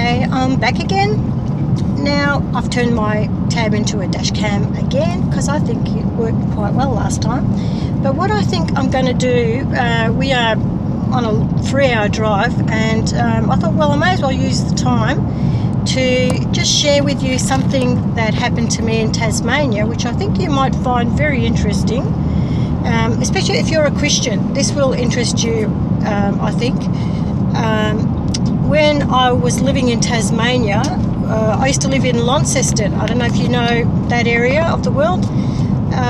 Okay, I'm back again. Now I've turned my tab into a dash cam again because I think it worked quite well last time. But what I think I'm going to do, we are on a 3-hour drive, and I thought, well, I may as well use the time to just share with you something that happened to me in Tasmania, which I think you might find very interesting, especially if you're a Christian. This will interest you, I think. When I was living in Tasmania, I used to live in Launceston. I don't know if you know that area of the world,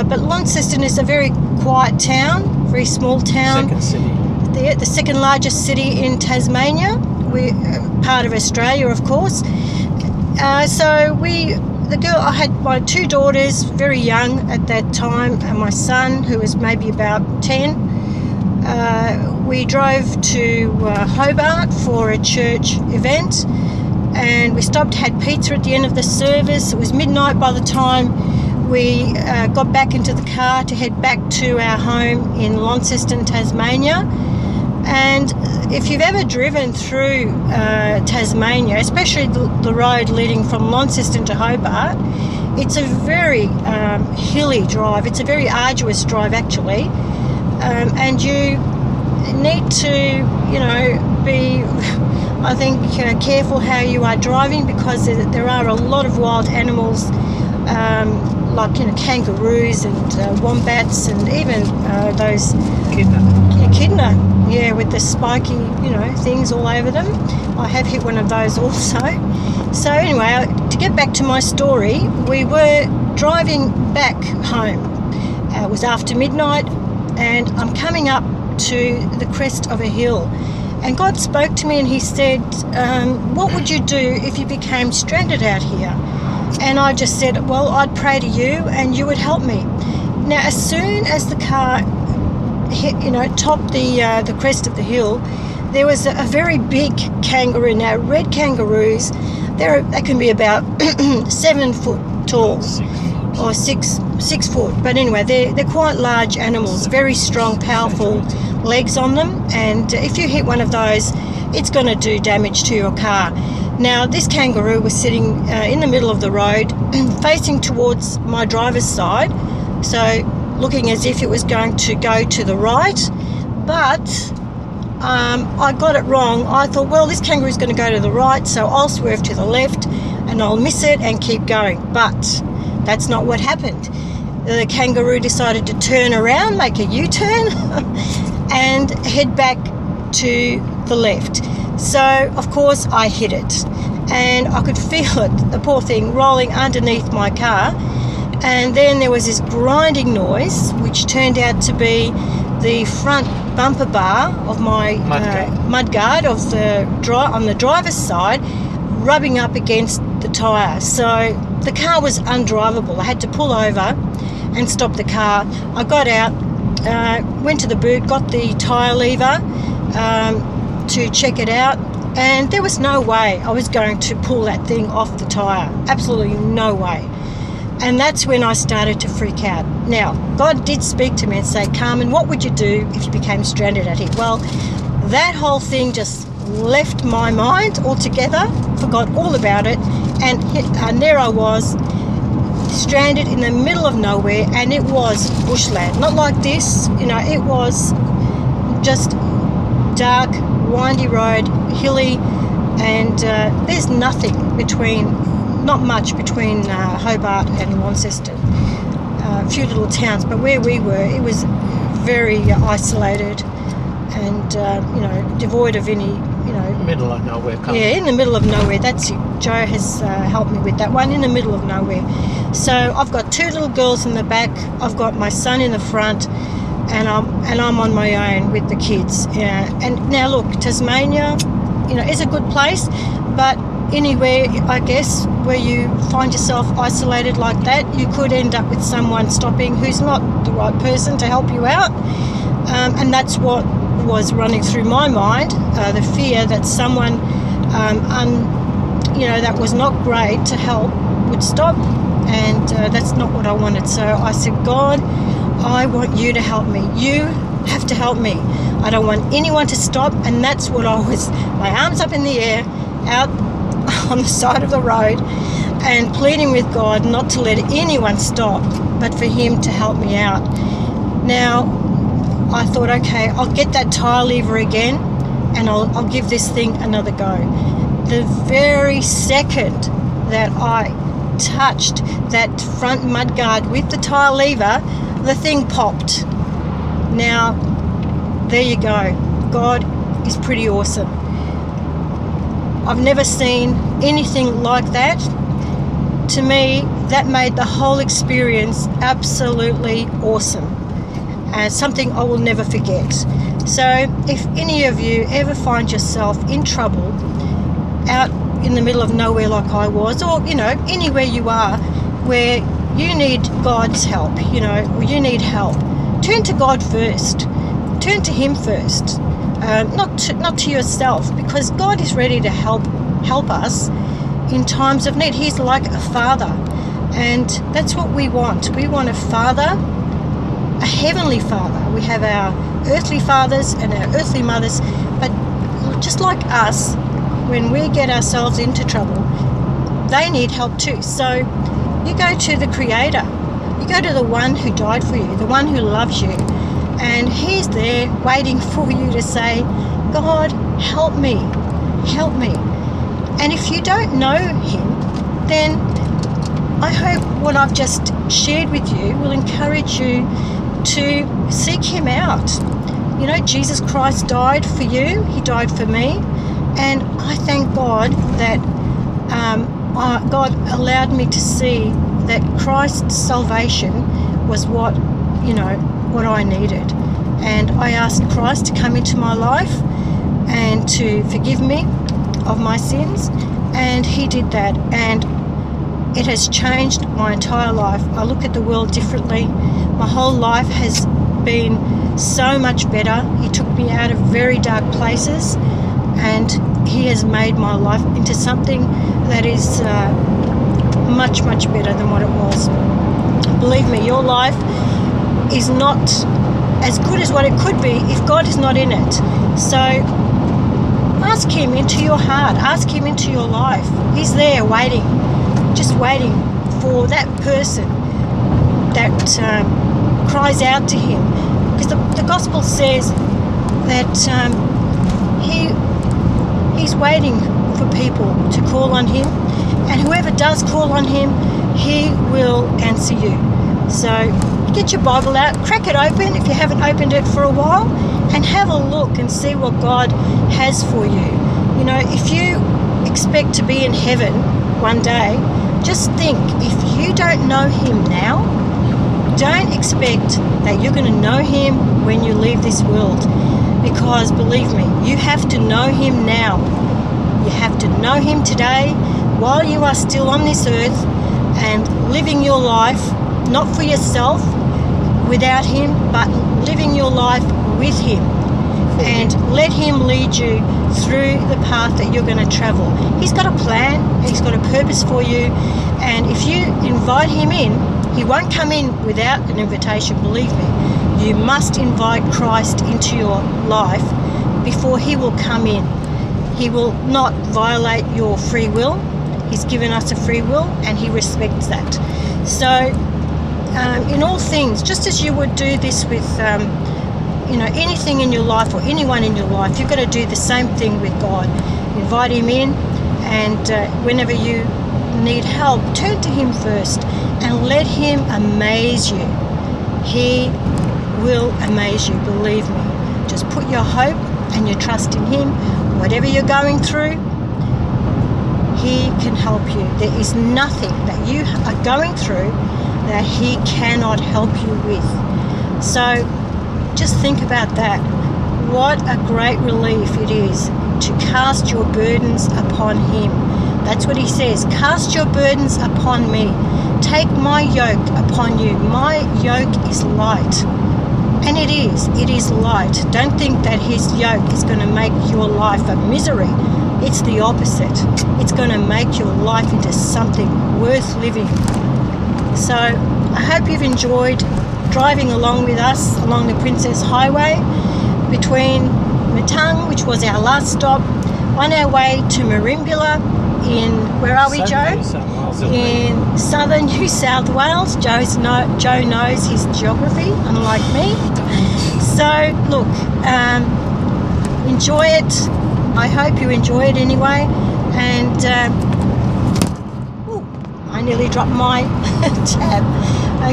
but Launceston is a very quiet town, very small town. Second city. The second largest city in Tasmania. We're part of Australia, of course. I had my 2 daughters, very young at that time, and my son, who was maybe about 10. We drove to Hobart for a church event, and we stopped, had pizza at the end of the service. It was midnight by the time we got back into the car to head back to our home in Launceston, Tasmania. And if you've ever driven through Tasmania, especially the road leading from Launceston to Hobart, it's a very hilly drive. It's a very arduous drive, actually, and you need to, be, I think, careful how you are driving, because there are a lot of wild animals, like kangaroos and wombats, and even those echidna, with the spiky things all over them. I have hit one of those also. So anyway, to get back to my story, we were driving back home. It was after midnight, and I'm coming up to the crest of a hill, and God spoke to me, and he said, what would you do if you became stranded out here? And I just said, well, I'd pray to you and you would help me. Now, as soon as the car hit, topped the crest of the hill, there was a very big kangaroo. Now, red kangaroos, they can be about 7 foot tall, or 6 foot. But anyway, they're quite large animals, very strong, powerful legs on them. And if you hit one of those, it's going to do damage to your car. Now, this kangaroo was sitting in the middle of the road, facing towards my driver's side, so looking as if it was going to go to the right. But I got it wrong. I thought, well, this kangaroo is going to go to the right, so I'll swerve to the left and I'll miss it and keep going. But that's not what happened. The kangaroo decided to turn around, make a U-turn, and head back to the left. So, of course, I hit it, and I could feel it, the poor thing, rolling underneath my car. And then there was this grinding noise, which turned out to be the front bumper bar of my mudguard on the driver's side, rubbing up against the tyre. So the car was undriveable. I had to pull over and stop the car. I got out, went to the boot, got the tyre lever to check it out, and there was no way I was going to pull that thing off the tyre. Absolutely no way. And that's when I started to freak out. Now, God did speak to me and say, Carmen, what would you do if you became stranded out here? Well, that whole thing just left my mind altogether, forgot all about it, and there I was, stranded in the middle of nowhere, and it was bushland. Not like this, it was just dark, windy road, hilly, and there's not much between Hobart and Launceston. A few little towns, but where we were, it was very isolated and devoid of any, middle of nowhere. In the middle of nowhere. That's it. Joe has helped me with that one. In the middle of nowhere. So I've got 2 little girls in the back. I've got my son in the front. And I'm on my own with the kids. And now look, Tasmania, is a good place, but anywhere, I guess, where you find yourself isolated like that, you could end up with someone stopping who's not the right person to help you out. And that's what was running through my mind, the fear that someone, that was not great to help would stop, and that's not what I wanted. So I said, God, I want you to help me. You have to help me. I don't want anyone to stop. And that's what I was, my arms up in the air, out on the side of the road and pleading with God not to let anyone stop, but for him to help me out. Now, I thought, okay, I'll get that tyre lever again and I'll give this thing another go. The very second that I touched that front mudguard with the tyre lever, the thing popped. Now, there you go. God is pretty awesome. I've never seen anything like that. To me, that made the whole experience absolutely awesome, and something I will never forget. So if any of you ever find yourself in trouble out in the middle of nowhere like I was, or anywhere you are where you need God's help, or you need help, turn to God first. Turn to him first, not to yourself, because God is ready to help us in times of need. He's like a father, and that's what we want. We want a father, a heavenly father. We have our earthly fathers and our earthly mothers, but just like us, when we get ourselves into trouble, they need help too. So you go to the Creator, you go to the one who died for you, the one who loves you, and he's there waiting for you to say, God, help me, help me. And if you don't know him, then I hope what I've just shared with you will encourage you to seek him out. Jesus Christ died for you, he died for me, and I thank God that God allowed me to see that Christ's salvation was what I needed. And I asked Christ to come into my life and to forgive me of my sins, and he did that, and it has changed my entire life. I look at the world differently. My whole life has been so much better. He took me out of very dark places, and he has made my life into something that is much, much better than what it was. Believe me, your life is not as good as what it could be if God is not in it. So ask him into your heart, ask him into your life. He's there waiting, just waiting for that person that cries out to him. Because the gospel says that he's waiting for people to call on him, and whoever does call on him, he will answer you. So get your Bible out, crack it open if you haven't opened it for a while, and have a look and see what God has for you. If you expect to be in heaven one day, just think, if you don't know him now, don't expect that you're going to know him when you leave this world. Because believe me, you have to know him now. You have to know him today while you are still on this earth and living your life, not for yourself, without him, but living your life with him, and let him lead you through the path that you're going to travel. He's got a plan, he's got a purpose for you, and if you invite him in, he won't come in without an invitation, believe me. You must invite Christ into your life before he will come in. He will not violate your free will. He's given us a free will, and he respects that. So in all things, just as you would do this with anything in your life or anyone in your life, you've got to do the same thing with God. Invite him in, and whenever you need help, turn to him first and let him amaze you. He will amaze you, believe me. Just put your hope and your trust in him. Whatever you're going through, he can help you. There is nothing that you are going through that he cannot help you with. So just think about that. What a great relief it is to cast your burdens upon him. That's what he says. Cast your burdens upon me. Take my yoke upon you. My yoke is light. And it is light. Don't think that his yoke is going to make your life a misery. It's the opposite. It's going to make your life into something worth living. So I hope you've enjoyed driving along with us along the Princess Highway between Matang, which was our last stop, on our way to Merimbula in, where are we, Joe? New South Wales, isn't it? In southern New South Wales. Joe knows his geography, unlike me. So look, enjoy it. I hope you enjoy it anyway. And I nearly dropped my tab.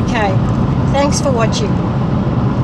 Okay, thanks for watching.